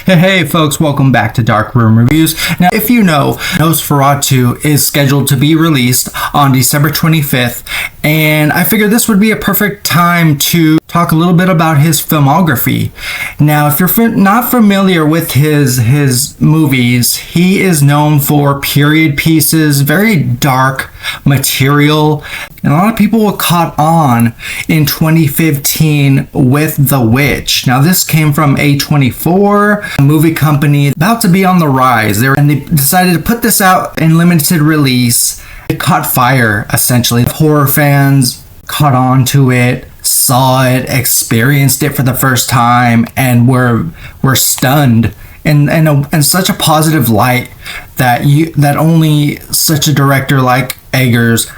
Hey folks, welcome back to Dark Room Reviews. Now, if you know, Nosferatu is scheduled to be released on December 25th, and I figured this would be a perfect time to talk a little bit about his filmography. Now, if you're not familiar with his movies, he is known for period pieces, very dark material, and a lot of people were caught on in 2015 with The Witch. Now, this came from A24, a movie company about to be on the rise. They decided to put this out in limited release. It caught fire, essentially. Horror fans caught on to it, saw it, experienced it for the first time, and were stunned in such a positive light that only such a director like Eggers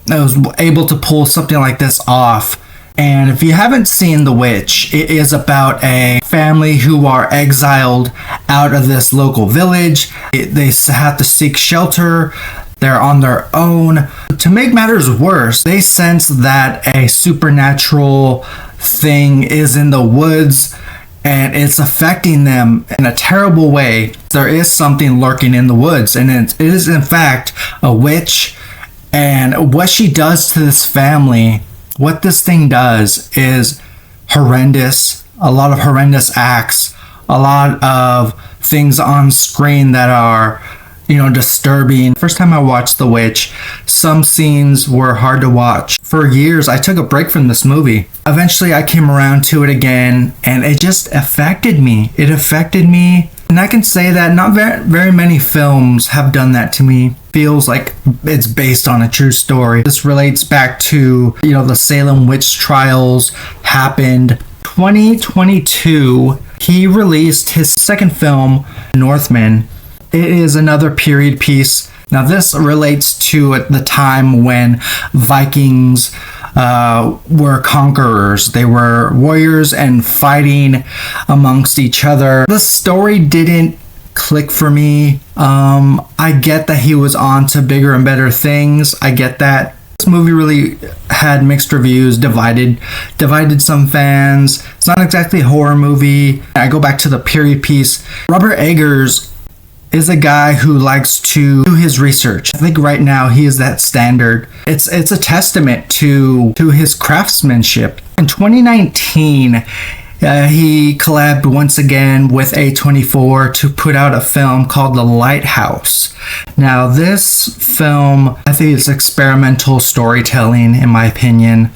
was able to pull something like this off. And if you haven't seen The Witch, it is about a family who are exiled out of this local village. They have to seek shelter. They're on their own. To make matters worse, they sense that a supernatural thing is in the woods and it's affecting them in a terrible way. There is something lurking in the woods, and it is in fact a witch. And what she does to this family, what this thing does is horrendous. A lot of horrendous acts, a lot of things on screen that are, disturbing. First time I watched The Witch, some scenes were hard to watch. For years, I took a break from this movie. Eventually, I came around to it again, and it just affected me. It affected me. And I can say that not very many films have done that to me. Feels like it's based on a true story. This relates back to, the Salem witch trials happened. 2022, he released his second film, Northman. It is another period piece. Now, this relates to the time when Vikings were conquerors. They were warriors and fighting amongst each other. The story didn't click for me. I get that he was on to bigger and better things. I get that. This movie really had mixed reviews, divided some fans. It's not exactly a horror movie. I go back to the period piece. Robert Eggers is a guy who likes to do his research. I think right now he is that standard. It's a testament to his craftsmanship. In 2019, he collabed once again with A24 to put out a film called The Lighthouse. Now, this film, I think it's experimental storytelling, in my opinion.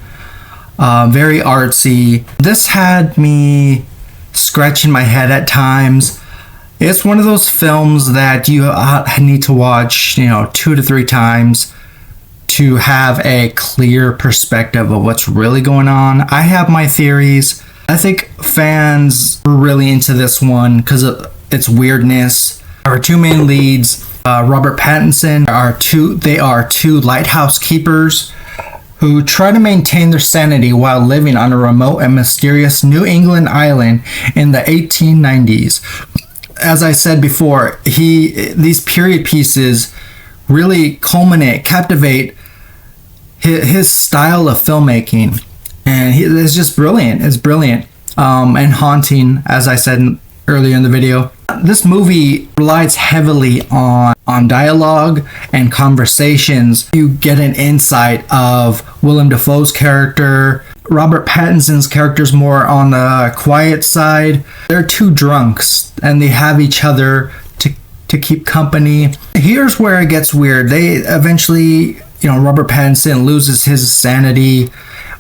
Very artsy. This had me scratching my head at times. It's one of those films that you need to watch, 2 to 3 times to have a clear perspective of what's really going on. I have my theories. I think fans were really into this one because of its weirdness. Our two main leads, Robert Pattinson, they are two lighthouse keepers who try to maintain their sanity while living on a remote and mysterious New England island in the 1890s. As I said before, these period pieces really captivate his style of filmmaking, and it's just brilliant. It's brilliant and haunting, as I said earlier in the video. This movie relies heavily on dialogue and conversations. You get an insight of Willem Dafoe's character. Robert Pattinson's character is more on the quiet side. They're two drunks, and they have each other to keep company. Here's where it gets weird. They eventually, Robert Pattinson loses his sanity.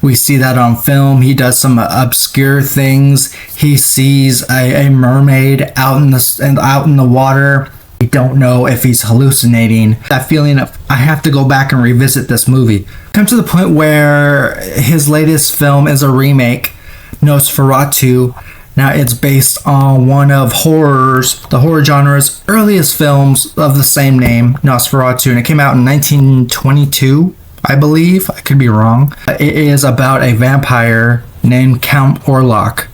We see that on film. He does some obscure things. He sees a mermaid out in the water. We don't know if he's hallucinating. That feeling of, I have to go back and revisit this movie. Come to the point where his latest film is a remake, Nosferatu. Now, it's based on one of the horror genre's earliest films of the same name, Nosferatu, and it came out in 1922, I believe. I could be wrong. It is about a vampire named Count Orlok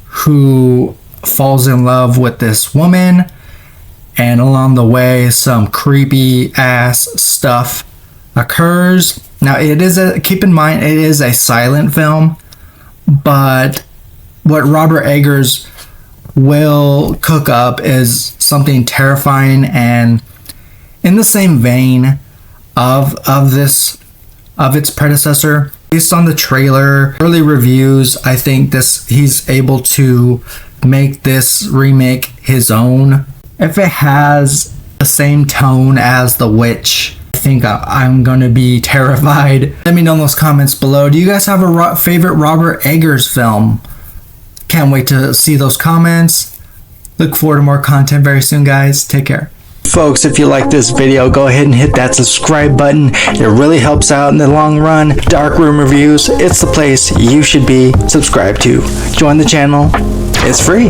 who falls in love with this woman, and along the way, some creepy ass stuff occurs. Now, keep in mind, it is a silent film, but what Robert Eggers will cook up is something terrifying, and in the same vein of its predecessor. Based on the trailer, early reviews, I think he's able to make this remake his own. If it has the same tone as The Witch, I think I'm gonna be terrified. Let me know in those comments below. Do you guys have a favorite Robert Eggers film? Can't wait to see those comments. Look forward to more content very soon, guys. Take care. Folks, if you like this video, go ahead and hit that subscribe button. It really helps out in the long run. Dark Room Reviews, it's the place you should be subscribed to. Join the channel. It's free.